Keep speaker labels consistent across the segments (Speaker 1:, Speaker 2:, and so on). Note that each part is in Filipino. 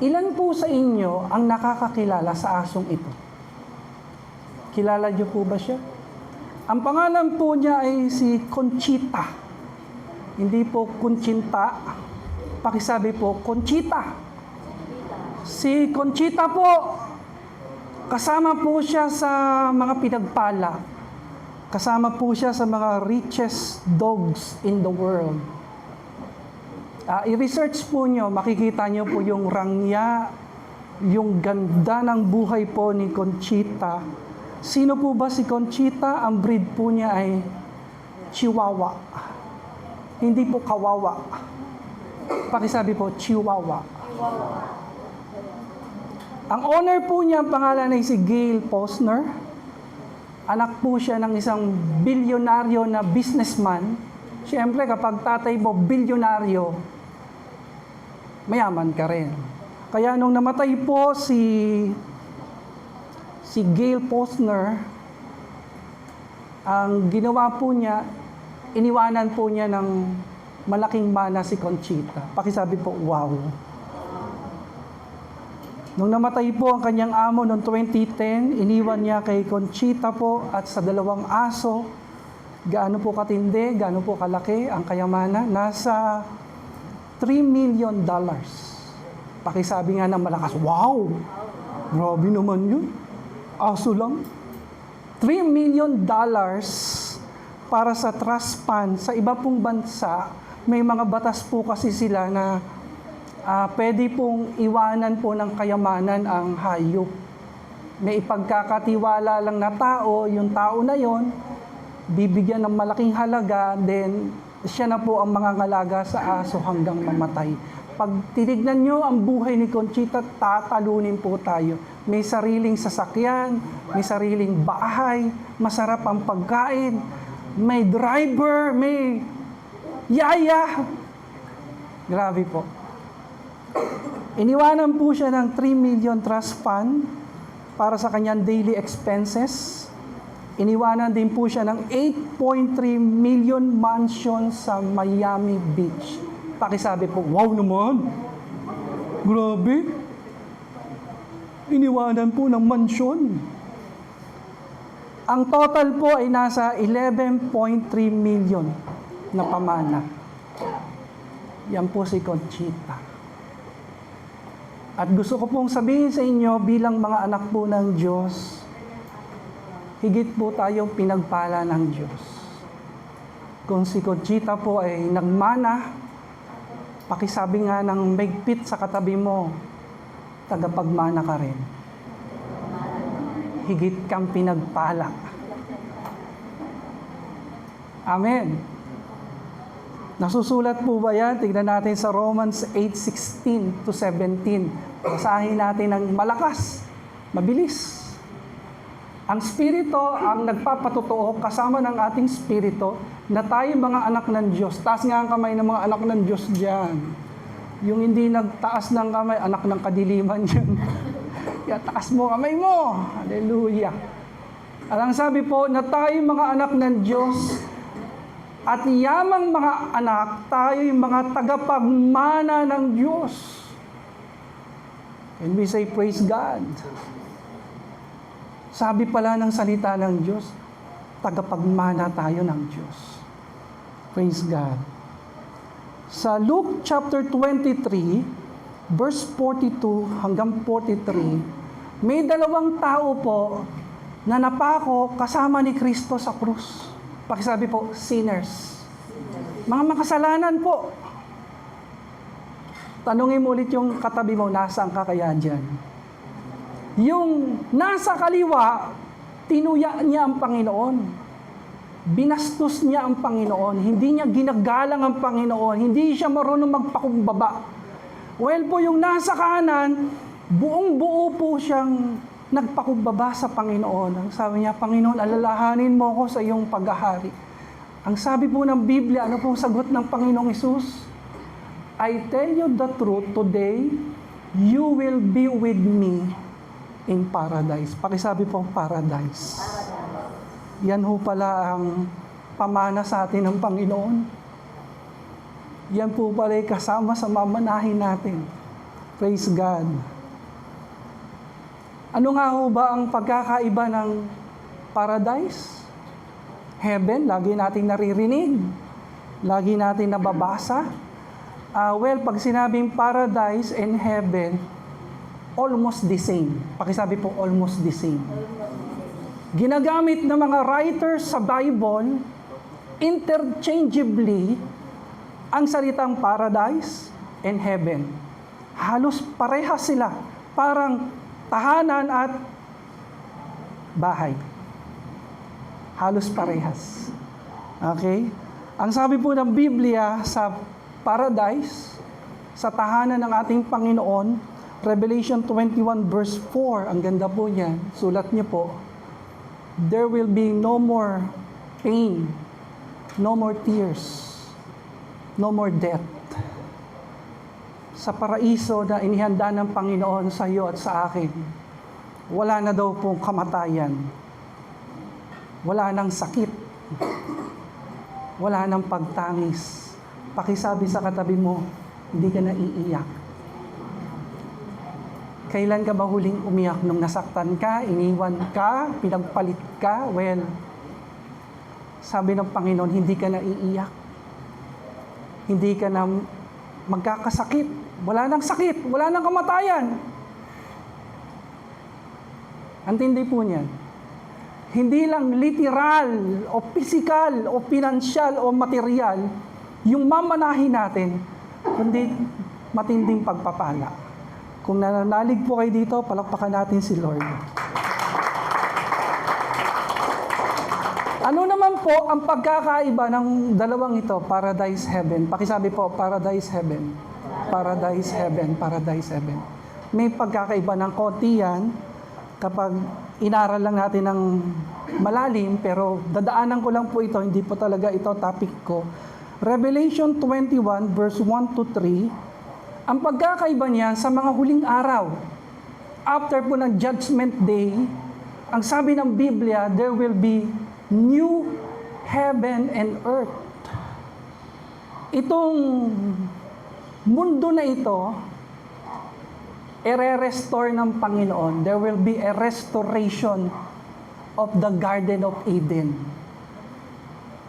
Speaker 1: Ilan po sa inyo ang nakakakilala sa asong ito? Kilala niyo po ba siya? Ang pangalan po niya ay si Conchita. Hindi po Conchita. Pakisabi po, Conchita. Si Conchita po, kasama po siya sa mga pinagpala. Kasama po siya sa mga richest dogs in the world. I-research po nyo, makikita nyo po yung rangya, yung ganda ng buhay po ni Conchita. Sino po ba si Conchita? Ang breed po niya ay Chihuahua. Hindi po Kawawa. Pakisabi po, Chihuahua. Ang owner po niya, ang pangalan ay si Gail Posner. Anak po siya ng isang bilyonaryo na businessman. Siyempre, kapag tatay mo bilyonaryo, mayaman ka rin. Kaya nung namatay po si Gail Posner, ang ginawa po niya, iniwanan po niya ng malaking mana si Conchita. Pakisabi po, wow. Nung namatay po ang kanyang amo noong 2010, iniwan niya kay Conchita po at sa 2 aso. Gaano po katindi, gaano po kalaki ang kayamanan? Nasa $3 million. Pakisabi nga ng malakas, wow! Grabe naman yun. Aso lang. $3 million para sa trust fund. Sa iba pong bansa, may mga batas po kasi sila na pwede pong iwanan po ng kayamanan ang hayop. May ipagkakatiwala lang na tao, yung tao na yon, bibigyan ng malaking halaga, then siya na po ang mangangalaga sa aso hanggang mamatay. Pag tinignan nyo ang buhay ni Conchita, tatalunin po tayo. May sariling sasakyan, may sariling bahay, masarap ang pagkain, may driver, may yaya. Grabe po. Iniwanan po siya ng 3 million trust fund para sa kanyang daily expenses. Iniwanan din po siya ng 8.3 million mansion sa Miami Beach. Pakisabi po, wow naman! Grabe! Iniwanan po ng mansion. Ang total po ay nasa 11.3 million na pamana. Yan po si Conchita. At gusto ko pong sabihin sa inyo bilang mga anak po ng Diyos, higit po tayong pinagpala ng Diyos. Kung si Conchita po ay nagmana, pakisabi nga ng maigpit sa katabi mo, tagapagmana ka rin. Higit kang pinagpala. Amen. Nasusulat po ba yan? Tignan natin sa Romans 8:16 to 17. Basahin natin ng malakas, mabilis. Ang Espiritu ang nagpapatotoo kasama ng ating Espiritu na tayo mga anak ng Diyos. Taas nga ang kamay ng mga anak ng Diyos dyan. Yung hindi nagtaas ng kamay, anak ng kadiliman dyan. Kaya taas mo kamay mo. Hallelujah. Alang sabi po na tayo mga anak ng Diyos at yamang mga anak, tayo yung mga tagapagmana ng Diyos. And we say, praise God. Sabi pala ng salita ng Diyos, tagapagmana tayo ng Diyos. Praise God. Sa Luke chapter 23, verse 42 hanggang 43, may 2 tao po na napako kasama ni Kristo sa krus. Pakisabi po, sinners. Mga makasalanan po. Tanungin mo ulit yung katabi mo, nasaan ka kaya dyan? Yung nasa kaliwa, tinuya niya ang Panginoon. Binastos niya ang Panginoon. Hindi niya ginagalang ang Panginoon. Hindi siya marunong magpakumbaba. Well po, yung nasa kanan, buong-buo po siyang nagpakumbaba sa Panginoon. Ang sabi niya, Panginoon, alalahanin mo ko sa iyong paghahari. Ang sabi po ng Biblia, ano pong sagot ng Panginoong Hesus? I tell you the truth, today, you will be with me in paradise. Pakisabi po, paradise. Yan ho pala ang pamana sa atin ng Panginoon. Yan po pala kasama sa mamanahin natin. Praise God. Ano nga ho ba ang pagkakaiba ng paradise? Heaven, lagi nating naririnig. Lagi natin nababasa. Well, pag sinabing paradise and heaven, almost the same. Pakisabi po, almost the same. Ginagamit ng mga writers sa Bible, interchangeably, ang salitang paradise and heaven. Halos parehas sila. Parang tahanan at bahay. Halos parehas. Okay? Ang sabi po ng Biblia sa paradise, sa tahanan ng ating Panginoon, Revelation 21 verse 4, ang ganda po niyan, sulat niyo po, there will be no more pain, no more tears, no more death. Sa paraiso na inihanda ng Panginoon sa iyo at sa akin, wala na daw pong kamatayan, wala nang sakit, wala nang pagtangis. Pakisabi sa katabi mo, hindi ka na iiyak. Kailan ka ba huling umiyak nung nasaktan ka, iniwan ka, pinagpalit ka? Well, sabi ng Panginoon, hindi ka na iiyak. Hindi ka na magkakasakit. Wala nang sakit, wala nang kamatayan. Antindi po niyan. Hindi lang literal o physical o pinansyal o material yung mamanahin natin, kundi matinding pagpapala. Kung nananalig po kayo dito, palakpakan natin si Lord. Ano naman po ang pagkakaiba ng dalawang ito, paradise, heaven? Pakisabi po, paradise, heaven. Paradise, heaven, paradise, heaven. May pagkakaiba ng konti yan kapag inaral lang natin ng malalim, pero dadaanan ko lang po ito, hindi po talaga ito topic ko. Revelation 21 verse 1 to 3, ang pagkakaiba niya sa mga huling araw, after po ng Judgment Day, ang sabi ng Biblia, there will be new heaven and earth. Itong mundo na ito, i-restore ng Panginoon. There will be a restoration of the Garden of Eden.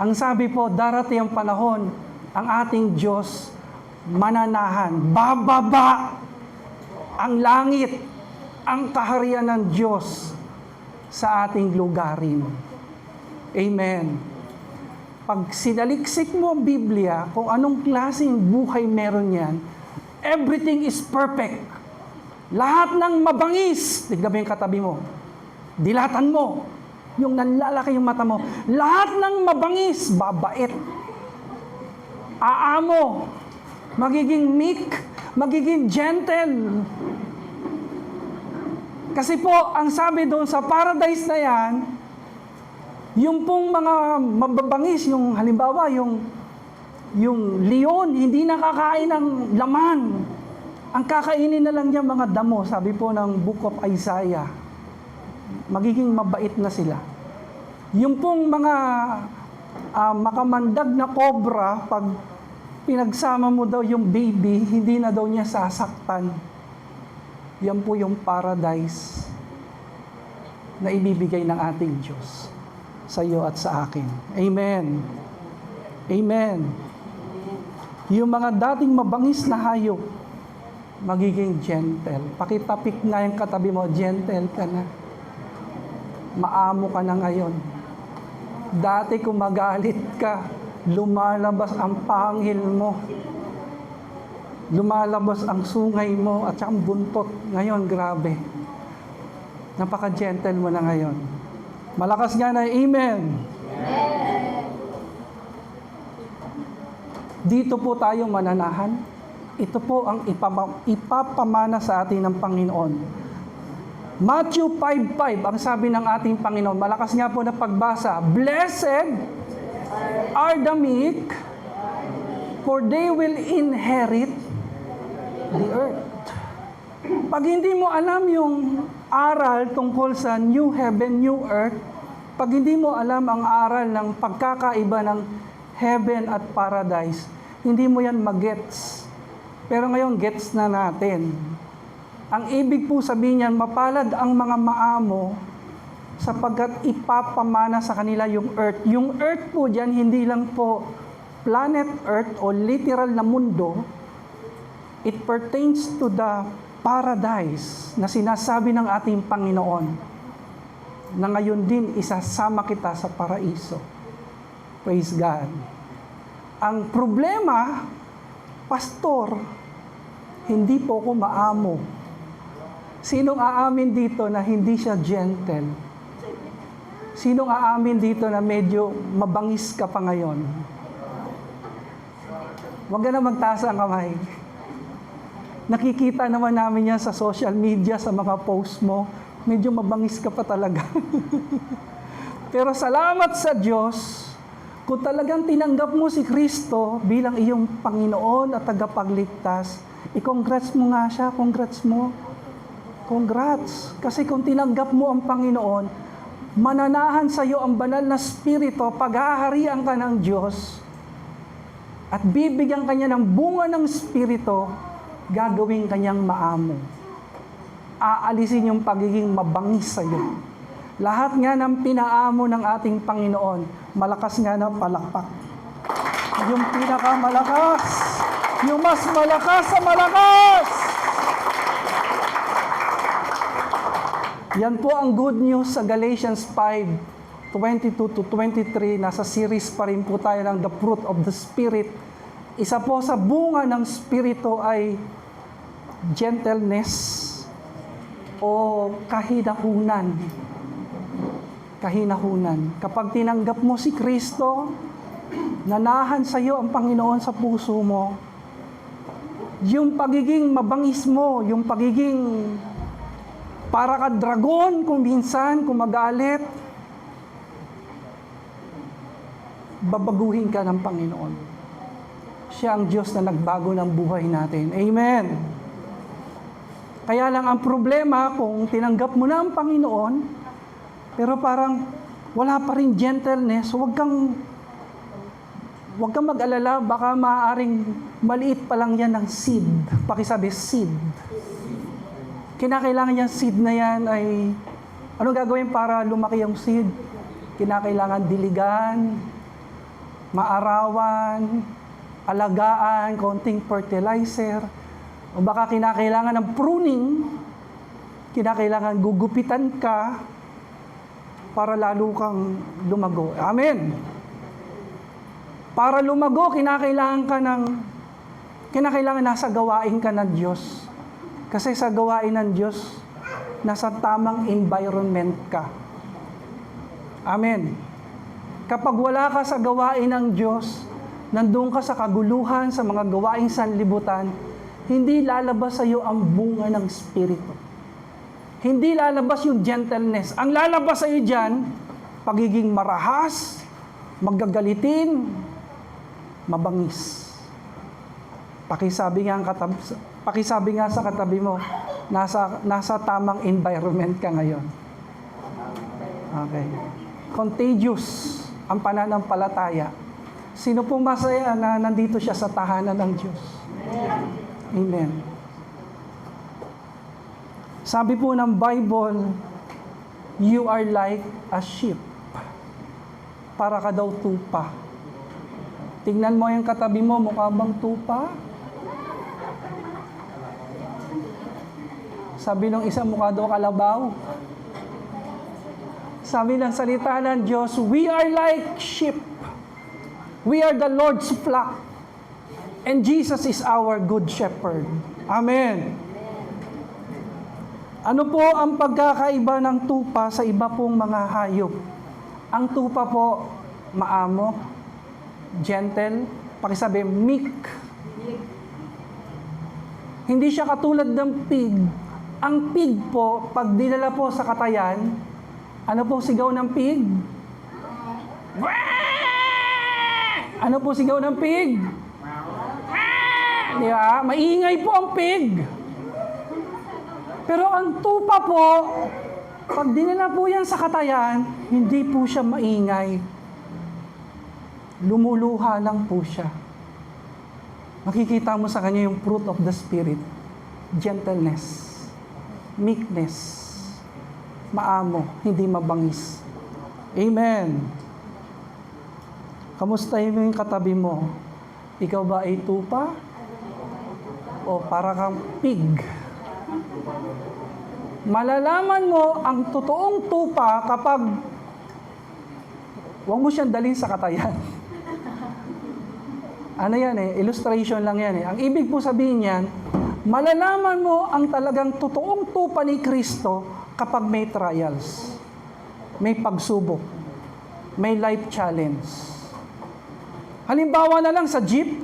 Speaker 1: Ang sabi po, darating ang panahon, ang ating Diyos mananahan, bababa ang langit, ang kaharian ng Diyos sa ating lugarin. Amen. Pag sinaliksik mo ang Biblia, kung anong klaseng buhay meron yan, everything is perfect. Lahat ng mabangis, tignan mo yung katabi mo, dilatan mo, yung nanlalaki yung mata mo, lahat ng mabangis, babait, aamo, magiging meek, magiging gentle. Kasi po, ang sabi doon sa paradise na yan, yung pong mga mababangis, yung halimbawa, yung leon, hindi nakakain ng laman. Ang kakainin na lang niya mga damo, sabi po ng Book of Isaiah. Magiging mabait na sila. Yung pong mga makamandag na cobra, pag pinagsama mo daw yung baby, hindi na daw niya sasaktan. Yan po yung paradise na ibibigay ng ating Diyos sa iyo at sa akin. Amen. Amen. Yung mga dating mabangis na hayop, magiging gentle. Pakitapik nga yung katabi mo, gentle ka na. Maamo ka na ngayon. Dati kung magalit ka, lumalabas ang pangil mo. Lumalabas ang sungay mo at saka ang buntot. Ngayon, grabe. Napaka-gentle mo na ngayon. Malakas nga na, amen. Dito po tayo mananahan. Ito po ang ipapamana sa atin ng Panginoon. Matthew 5:5, ang sabi ng ating Panginoon, malakas nga po na pagbasa, blessed are the meek, for they will inherit the earth. Pag hindi mo alam yung aral tungkol sa new heaven, new earth, pag hindi mo alam ang aral ng pagkakaiba ng heaven at paradise, hindi mo yan magets. Pero ngayon, gets na natin. Ang ibig po sabihin niyan, mapalad ang mga maamo sapagkat ipapamana sa kanila yung earth. Yung earth po diyan, hindi lang po planet earth o literal na mundo. It pertains to the paradise na sinasabi ng ating Panginoon na ngayon din isasama kita sa paraiso. Praise God. Ang problema, pastor, hindi po ako maamo. Sinong aamin dito na hindi siya gentle? Sinong aamin dito na medyo mabangis ka pa ngayon? Huwag ka na magtaas ang kamay. Nakikita naman namin yan sa social media, sa mga post mo. Medyo mabangis ka pa talaga. Pero salamat sa Diyos, kung talagang tinanggap mo si Kristo bilang iyong Panginoon at tagapagligtas, i-congrats mo nga siya, congrats mo. Congrats! Kasi kung tinanggap mo ang Panginoon, mananahan sa iyo ang banal na Espiritu, paghaharian ka ng Diyos, at bibigyan kanya ng bunga ng Espiritu, gagawin kanyang maamo. Aalisin yung pagiging mabangis sa iyo. Lahat nga ng pinaamo ng ating Panginoon, malakas nga na palakpak. Yung pinakamalakas, yung mas malakas sa malakas. Yan po ang good news sa Galatians 5:22 to 23. Nasa series pa rin po tayo ng The Fruit of the Spirit. Isa po sa bunga ng Espiritu ay gentleness o kahinahunan. Kahinahunan. Kapag tinanggap mo si Kristo, nanahan sa iyo ang Panginoon sa puso mo, yung pagiging mabangis mo, yung pagiging para ka dragon kung minsan, kung magalit, babaguhin ka ng Panginoon. Siya ang Diyos na nagbago ng buhay natin. Amen. Kaya lang ang problema, kung tinanggap mo na ang Panginoon, pero parang wala pa rin gentleness, huwag kang mag-alala, baka maaaring maliit pa lang yan ng seed. Pakisabi, seed. Kinakailangan yung seed na yan ay, ano gagawin para lumaki yung seed? Kinakailangan diligan, maarawan, alagaan, konting fertilizer, o baka kinakailangan ng pruning, kinakailangan gugupitan ka para lalo kang lumago. Amen. Para lumago, kinakailangan nasa gawain ka ng Diyos. Kasi sa gawain ng Diyos, nasa tamang environment ka. Amen. Kapag wala ka sa gawain ng Diyos, nandun ka sa kaguluhan, sa mga gawaing sanlibutan, hindi lalabas sa iyo ang bunga ng Espiritu. Hindi lalabas yung gentleness. Ang lalabas sa iyo dyan, pagiging marahas, magagalitin, mabangis. Pakisabi nga sa katabi mo, nasa tamang environment ka ngayon. Okay. Contagious ang pananampalataya. Sino pong masaya na nandito siya sa tahanan ng Diyos? Amen. Sabi po ng Bible, you are like a sheep. Para ka daw tupa. Tingnan mo yung katabi mo, mukha bang tupa? Sabi ng isa, mukha daw kalabaw. Sabi ng salita ng Diyos, we are like sheep. We are the Lord's flock. And Jesus is our good shepherd. Amen. Ano po ang pagkakaiba ng tupa sa iba pong mga hayop? Ang tupa po, maamo, gentle, pakisabi, meek. Hindi siya katulad ng pig. Ang pig po, pag dinala po sa katayan, ano po sigaw ng pig? Ano po sigaw ng pig? Di ba? Maingay po ang pig. Pero ang tupa po, pag dinala po yan sa katayan, hindi po siya maingay. Lumuluha lang po siya. Makikita mo sa kanya yung fruit of the Spirit. Gentleness. meekness. Maamo, hindi mabangis. Amen. Kamustahin mo yung katabi mo? Ikaw ba ay tupa? O para kang pig? Malalaman mo ang totoong tupa kapag huwag mo siyang dalhin sa katayan. Ano yan illustration lang yan Ang ibig po sabihin yan, malalaman mo ang talagang totoong tupa ni Kristo kapag may trials, may pagsubok, may life challenge. Halimbawa na lang sa jeep,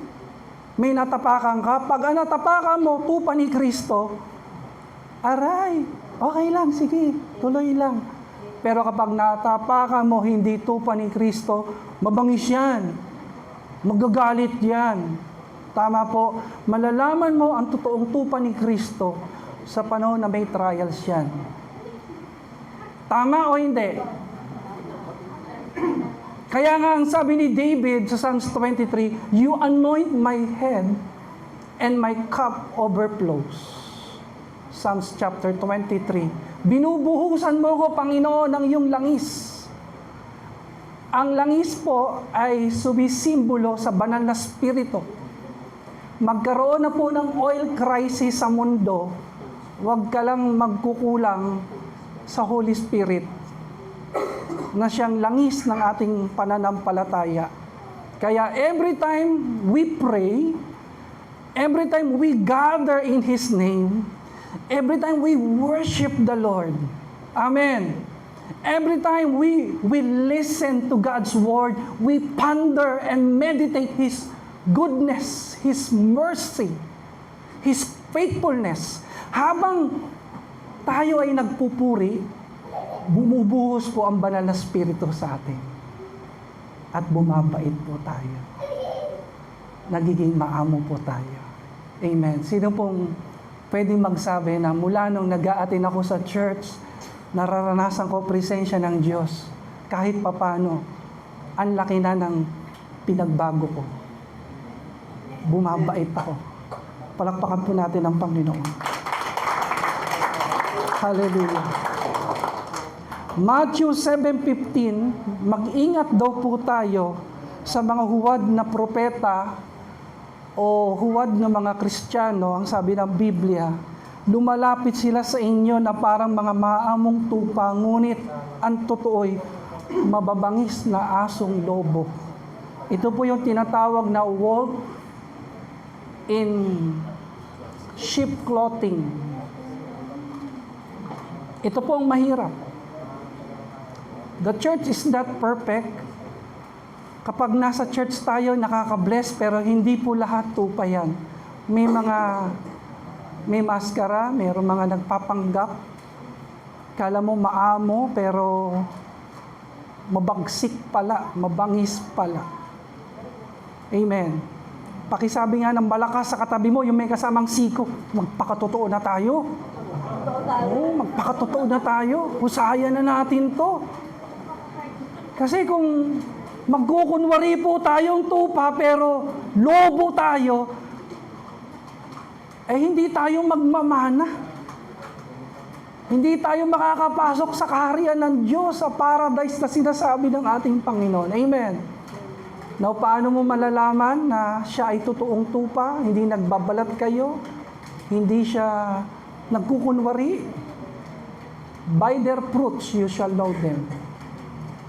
Speaker 1: may natapakan ka. Pag natapakan mo, tupa ni Kristo, aray, okay lang, sige, tuloy lang. Pero kapag natapakan mo, hindi tupa ni Kristo, mabangis yan. Magagalit yan. Tama po, malalaman mo ang totoong tupa ni Kristo sa panahon na may trials yan. Tama o hindi? Kaya nga ang sabi ni David sa Psalms 23, you anoint my head and my cup overflows. Psalms chapter 23. Binubuhusan mo ko, Panginoon, ng iyong langis. Ang langis po ay sumisimbolo sa banal na spirito. Magkaroon na po ng oil crisis sa mundo, huwag ka lang magkukulang sa Holy Spirit na siyang langis ng ating pananampalataya. Kaya every time we pray, every time we gather in His name, every time we worship the Lord, amen. Every time we listen to God's Word, we ponder and meditate His goodness, His mercy, His faithfulness. Habang tayo ay nagpupuri, bumubuhos po ang banal na spirito sa atin. At bumabait po tayo. Nagiging maamo po tayo. Amen. Sino pong pwedeng magsabi na mula nung nag-a-attend ako sa church, nararanasan ko presensya ng Diyos. Kahit papano, ang laki na ng pinagbago ko. Bumabait ako. Palakpakan po natin ang Panginoon. Hallelujah. Matthew 7:15, mag-ingat daw po tayo sa mga huwad na propeta o huwad na mga Kristiyano, ang sabi ng Biblia, lumalapit sila sa inyo na parang mga maamong tupa, ngunit ang totoo'y mababangis na asong lobo. Ito po yung tinatawag na wolf in sheep clothing. Ito po ang mahirap. The church is not perfect. Kapag nasa church tayo, nakaka-bless, pero hindi po lahat tupa yan. May maskara, mayroong mga nagpapanggap. Kala mo maamo, pero mabagsik pala, mabangis pala. Amen. Pakisabi nga ng malakas sa katabi mo, yung may kasamang siko, magpakatotoo na tayo. Oo, magpakatotoo na tayo. Husayan na natin to. Kasi kung magkukunwari po tayong tupa, pero lobo tayo, hindi tayo magmamana. Hindi tayo makakapasok sa kaharian ng Diyos, sa paradise na sinasabi ng ating Panginoon. Amen. Now, paano mo malalaman na siya ay totoong tupa, hindi nagbabalat kayo, hindi siya nagkukunwari? By their fruits you shall know them.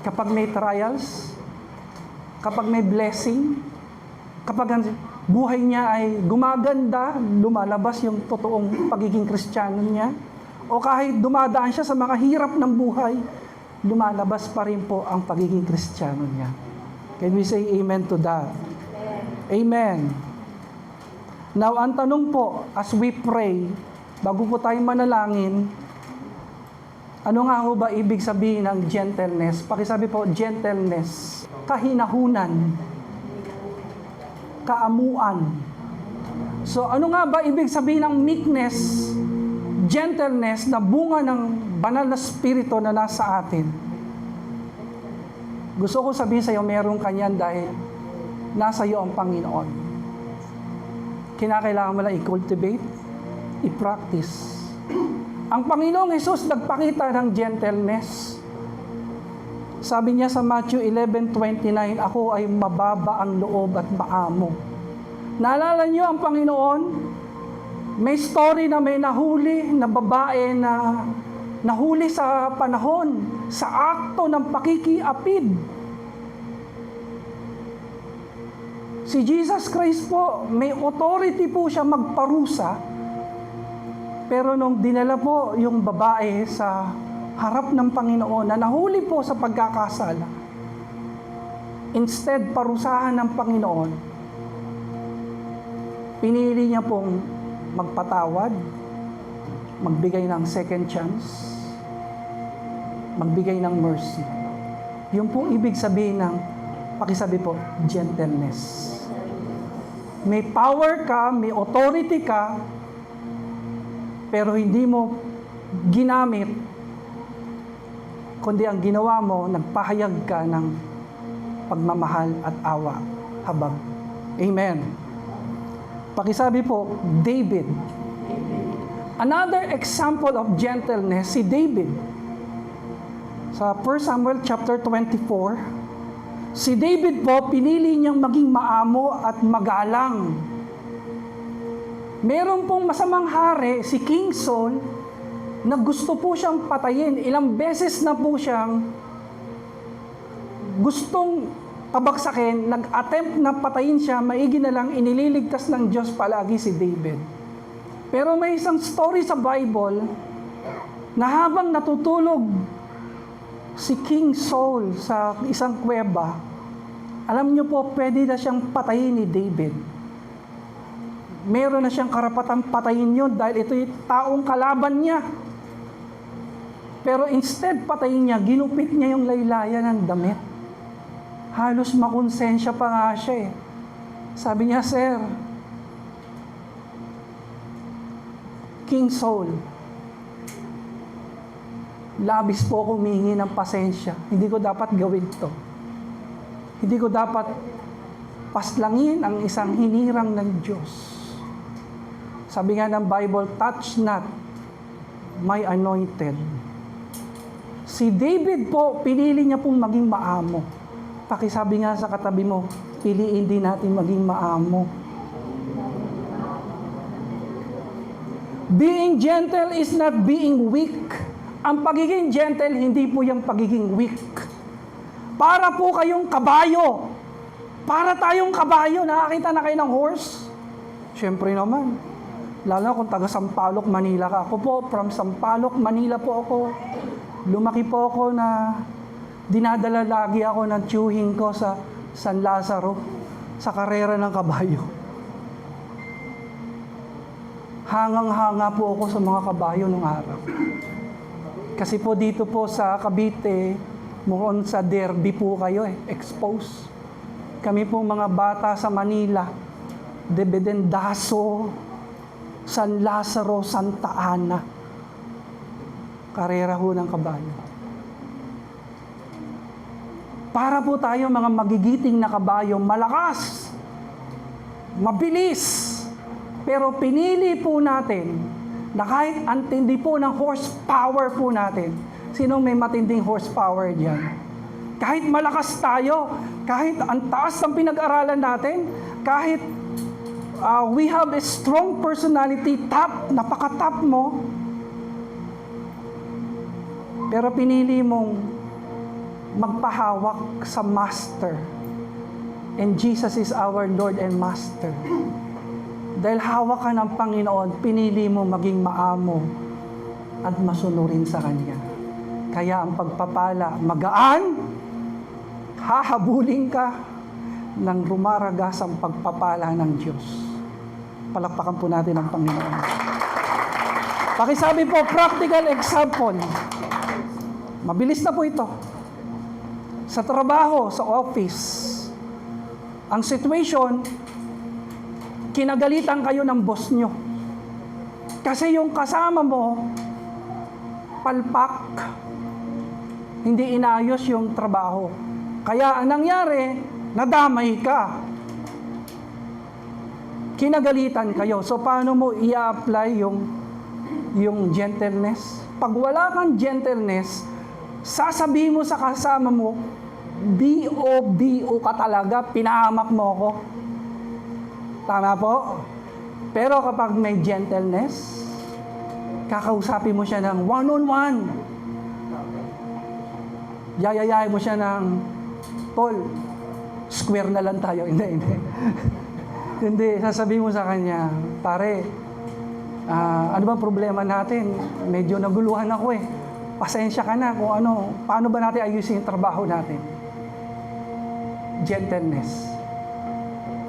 Speaker 1: Kapag may trials, kapag may blessing, kapag ang buhay niya ay gumaganda, lumalabas yung totoong pagiging Kristiyano niya, o kahit dumadaan siya sa mga hirap ng buhay, lumalabas pa rin po ang pagiging Kristiyano niya. Can we say amen to that? Amen. Now, ang tanong po, as we pray, bago po tayo manalangin, ano nga ho ba ibig sabihin ng gentleness? Pakisabi po, gentleness, kahinahunan, kaamuan. So, ano nga ba ibig sabihin ng meekness, gentleness, na bunga ng banal na spirito na nasa atin? Gusto ko sabihin sa iyo, meron kanyan dahil nasa iyo ang Panginoon. Kinakailangan mo lang i-cultivate, i-practice. Ang Panginoong Hesus nagpakita ng gentleness. Sabi niya sa Matthew 11:29, ako ay mababa ang loob at maamo. Naalala niyo ang Panginoon? May story na may nahuli na babae na nahuli sa panahon, sa akto ng pakikiapid. Si Jesus Christ po, may authority po siya magparusa. Pero nung dinala po yung babae sa harap ng Panginoon na nahuli po sa pagkakasala, instead parusahan ng Panginoon, pinili niya pong magpatawad, magbigay ng second chance, magbigay ng mercy. Yung pong ibig sabihin ng, pakisabi po, gentleness. May power ka, may authority ka, pero hindi mo ginamit, kundi ang ginawa mo, nagpahayag ka ng pagmamahal at awa, habag. Amen. Pakisabi po, David. Another example of gentleness, si David. Sa 1 Samuel chapter 24, si David po, pinili niyang maging maamo at magalang. Meron pong masamang hari, si King Saul, na gusto po siyang patayin. Ilang beses na po siyang gustong pabagsakin, nag-attempt na patayin siya, maigi na lang inililigtas ng Diyos palagi si David. Pero may isang story sa Bible na habang natutulog si King Saul sa isang kuweba, alam niyo po, pwede na siyang patayin ni David. Meron na siyang karapatang patayin yun dahil ito'y taong kalaban niya. Pero instead patayin niya, ginupit niya yung laylayan ng damit. Halos makonsensya pa nga siya eh. Sabi niya, Sir, King Saul, labis po akong humingi ng pasensya. Hindi ko dapat gawin to. Hindi ko dapat paslangin ang isang hinirang ng Diyos. Sabi nga ng Bible, touch not my anointed. Si David po, pinili niya pong maging maamo. Pakisabi nga sa katabi mo, piliin din natin maging maamo. Being gentle is not being weak. Ang pagiging gentle, hindi po yung pagiging weak. Para po kayong kabayo. Para tayong kabayo. Nakakita na kayo ng horse? Siyempre naman. Lalo na kung taga Sampaloc, Manila ka. Ako po, from Sampaloc, Manila po ako. Lumaki po ako na dinadala lagi ako ng tiyuhin ko sa San Lazaro, sa karera ng kabayo. Hangang-hanga po ako sa mga kabayo nung araw. Kasi po dito po sa Cavite, mukhang sa derby po kayo expose. Kami po mga bata sa Manila, Debedendaso, San Lazaro, Santa Ana. Karera ho ng kabayo. Para po tayo mga magigiting na kabayo, malakas, mabilis, pero pinili po natin na kahit antindi po ng horsepower po natin. Sinong may matinding horsepower diyan? Kahit malakas tayo, kahit ang taas ng pinag-aralan natin, kahit we have a strong personality, napaka-top mo, pero pinili mong magpahawak sa Master. And Jesus is our Lord and Master. Dahil hawak ka ng Panginoon, pinili mo maging maamo at masunurin sa Kanya. Kaya ang pagpapala, magaan, hahabulin ka ng rumaragas ang pagpapala ng Diyos. Palakpakan po natin ang Panginoon. Pakisabi po, practical example. Mabilis na po ito. Sa trabaho, sa office, ang situation, kinagalitan kayo ng boss nyo. Kasi yung kasama mo, palpak, hindi inayos yung trabaho. Kaya ang nangyari, nadamay ka. Kinagalitan kayo. So paano mo i-apply yung yung gentleness. Pag wala kang gentleness, sasabihin mo sa kasama mo, B.O. ka talaga, pinahamak mo ako. Tama po? Pero kapag may gentleness, kakausapin mo siya ng one-on-one. Yayayain mo siya ng, Tol, square na lang tayo. Hindi. Hindi, sasabihin mo sa kanya, pare, ano ba problema natin? Medyo naguluhan ako eh. Pasensya ka na kung ano, paano ba natin ayusin yung trabaho natin? Gentleness.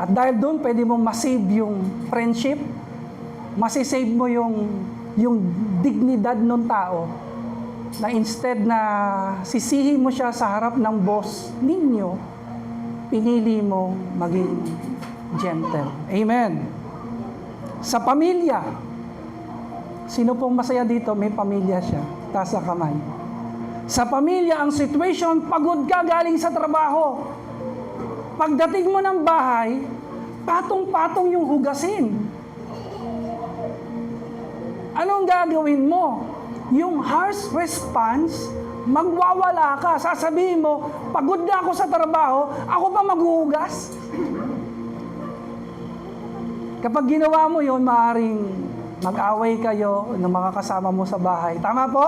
Speaker 1: At dahil doon, pwede mong masave yung friendship, masisave mo yung dignidad ng tao, na instead na sisihin mo siya sa harap ng boss ninyo, pinili mo maging gentle. Amen. Sa pamilya, sino pong masaya dito, may pamilya siya, taas na kamay. Sa pamilya, ang situation, pagod ka galing sa trabaho. Pagdating mo ng bahay, patong-patong yung hugasin. Anong gagawin mo? Yung harsh response, magwawala ka. Sasabihin mo, pagod na ako sa trabaho, ako pa maghuhugas. Kapag ginawa mo yon, maaaring mag-away kayo ng mga kasama mo sa bahay. Tama po?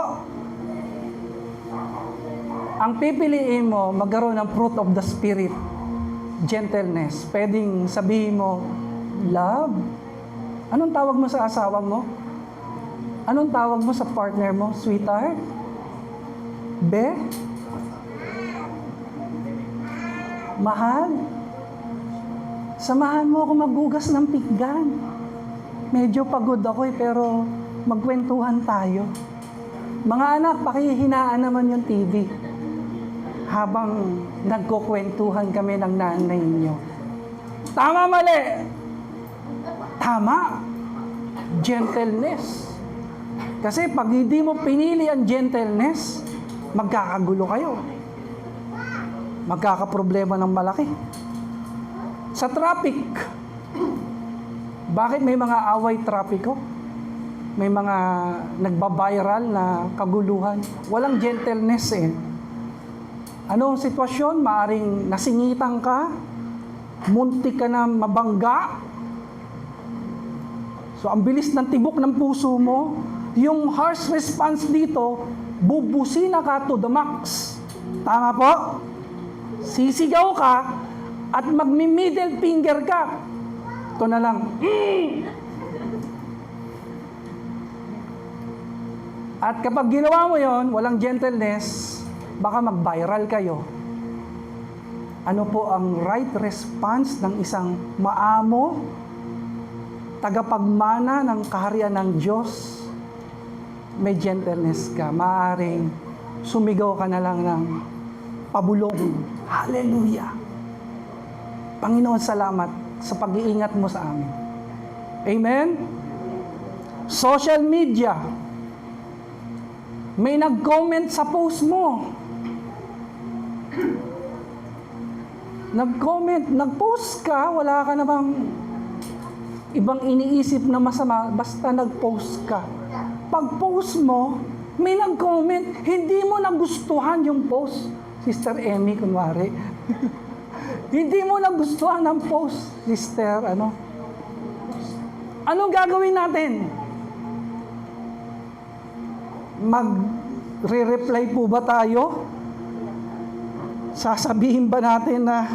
Speaker 1: Ang pipiliin mo, magkaroon ng fruit of the Spirit. Gentleness. Pwedeng sabihin mo, love. Anong tawag mo sa asawa mo? Anong tawag mo sa partner mo? Sweetheart? Be? Mahal? Samahan mo ako maghugas ng pinggan. Medyo pagod ako pero magkwentuhan tayo. Mga anak, pakihinaan naman yung TV. Habang nagkukwentuhan kami ng nanay niyo. Tama, mali? Tama. Gentleness. Kasi pag hindi mo pinili ang gentleness, magkakagulo kayo. Magkakaproblema ng malaki. Sa traffic, bakit may mga away trapiko? May mga nagbabiral na kaguluhan. Walang gentleness eh. Anong sitwasyon? Maaring nasingitan ka, muntik ka na mabangga. So, ang bilis ng tibok ng puso mo, yung harsh response dito, bubusina ka to the max. Tama po? Sisigaw ka at magmi-middle finger ka. Ito na lang. At kapag ginawa mo yon, walang gentleness, baka mag-viral kayo. Ano po ang right response ng isang maamo, tagapagmana ng kaharian ng Diyos? May gentleness ka. Maaring sumigaw ka na lang ng pabulong. Hallelujah! Panginoon, salamat sa pag-iingat mo sa amin. Amen? Social media. May nag-comment sa post mo. Nag-comment, nag-post ka, wala ka na bang ibang iniisip na masama, basta nag-post ka. Pag-post mo, may nag-comment, hindi mo nagustuhan yung post. Sister Emmy, kunwari. Hindi mo nagustuhan ang post, Sister, Anong gagawin natin? Mag-re-reply po ba tayo? Sasabihin ba natin na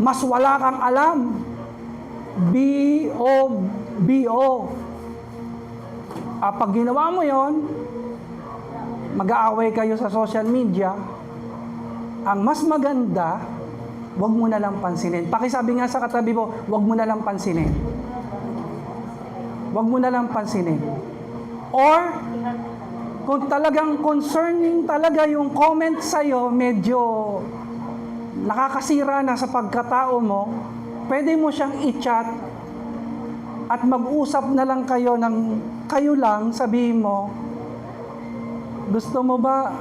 Speaker 1: mas wala kang alam? B.O. Pag ginawa mo yon, mag-aaway kayo sa social media. Ang mas maganda, wag mo na lang pansinin. Pakisabi nga sa katabi mo, wag mo na lang pansinin. Wag mo na lang pansinin. Or, kung talagang concerning talaga yung comment sa'yo, medyo nakakasira na sa pagkatao mo, pwede mo siyang i-chat at mag-usap na lang kayo kayo lang, sabihin mo, gusto mo ba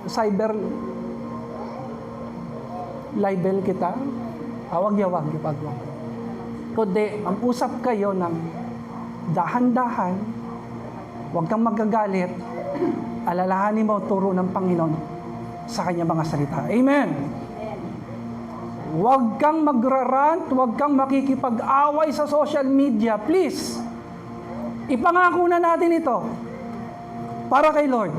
Speaker 1: cyber libel kita? Wag. Kundi, mag-usap kayo ng dahan-dahan Huwag kang magagalit. Alalahanin mo turo ng Panginoon sa kanyang mga salita. Amen. Huwag kang magrarant, huwag kang makikipag-away sa social media. Please, ipangako na natin ito para kay Lord.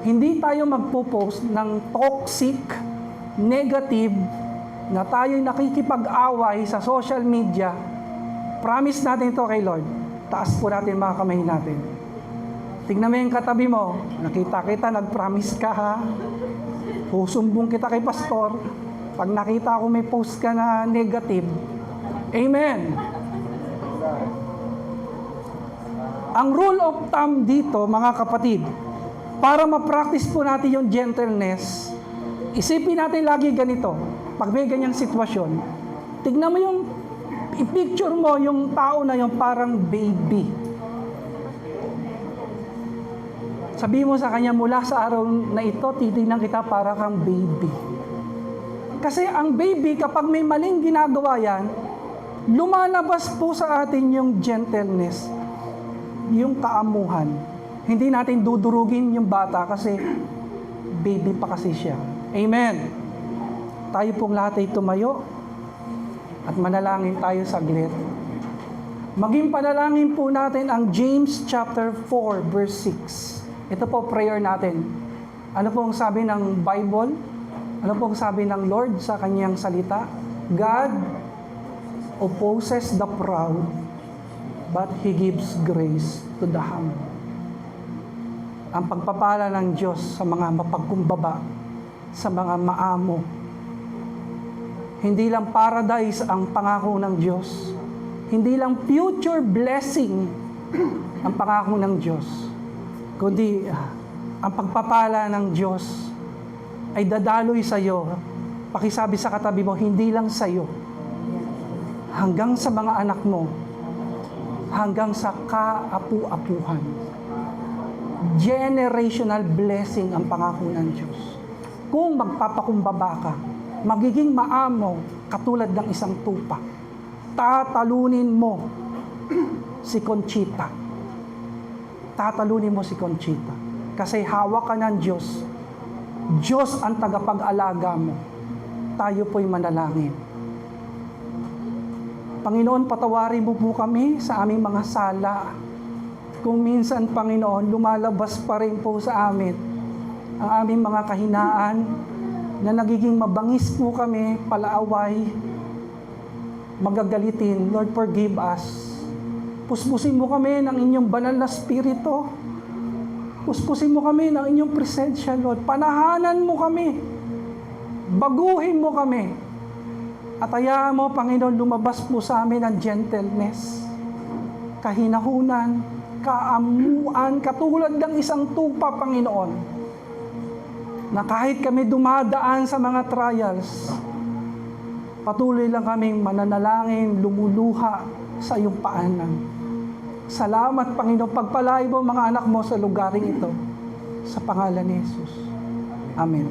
Speaker 1: Hindi tayo magpo-post ng toxic, negative, na tayo'y nakikipag-away sa social media. Promise natin ito kay Lord. Taas po natin mga kamay natin. Tignan mo yung katabi mo. Nakita kita, nag-promise ka ha. Susumbong kita kay pastor. Pag nakita ko may post ka na negative. Amen. Ang rule of thumb dito, mga kapatid, para ma-practice po natin yung gentleness, isipin natin lagi ganito. Pag may ganyang sitwasyon, tignan mo yung, i-picture mo yung tao na yung parang baby. Sabi mo sa kanya, mula sa araw na ito, titignan kita para kang baby. Kasi ang baby, kapag may maling ginagawa yan, lumalabas po sa atin yung gentleness, yung kaamuhan. Hindi natin dudurugin yung bata kasi baby pa kasi siya. Amen. Tayo pong lahat ay tumayo at manalangin tayo saglit. Maging panalangin po natin ang James chapter 4 verse 6. Ito po prayer natin. Ano pong sabi ng Bible? Ano pong sabi ng Lord sa kanyang salita? God opposes the proud, but He gives grace to the humble. Ang pagpapala ng Diyos sa mga mapagkumbaba, sa mga maamo. Hindi lang paradise ang pangako ng Diyos. Hindi lang future blessing ang pangako ng Diyos. Kundi ang pagpapala ng Diyos ay dadaloy sa iyo. Pakisabi sa katabi mo, hindi lang sa iyo. Hanggang sa mga anak mo. Hanggang sa kaapu-apuhan. Generational blessing ang pangako ng Diyos. Kung magpapakumbaba ka, magiging maamo katulad ng isang tupa. Tatalunin mo si Conchita. Tatalunin mo si Conchita. Kasi hawak ka ng Diyos. Diyos ang tagapag-alaga mo. Tayo po'y manalangin. Panginoon, patawarin mo po kami sa aming mga sala. Kung minsan, Panginoon, lumalabas pa rin po sa amin ang aming mga kahinaan na nagiging mabangis po kami, palaaway, magagalitin. Lord, forgive us. Puspusin mo kami ng inyong banal na spirito. Puspusin mo kami ng inyong presensya, Lord. Panahanan mo kami. Baguhin mo kami. At hayaan mo, Panginoon, lumabas po sa amin ang gentleness, kahinahunan, kaamuan, katulad ng isang tupa, Panginoon, na kahit kami dumadaan sa mga trials, patuloy lang kaming mananalangin, lumuluha sa iyong paanan. Salamat, Panginoon. Pagpalain mo mga anak mo sa lugaring ito. Sa pangalan ni Jesus. Amen.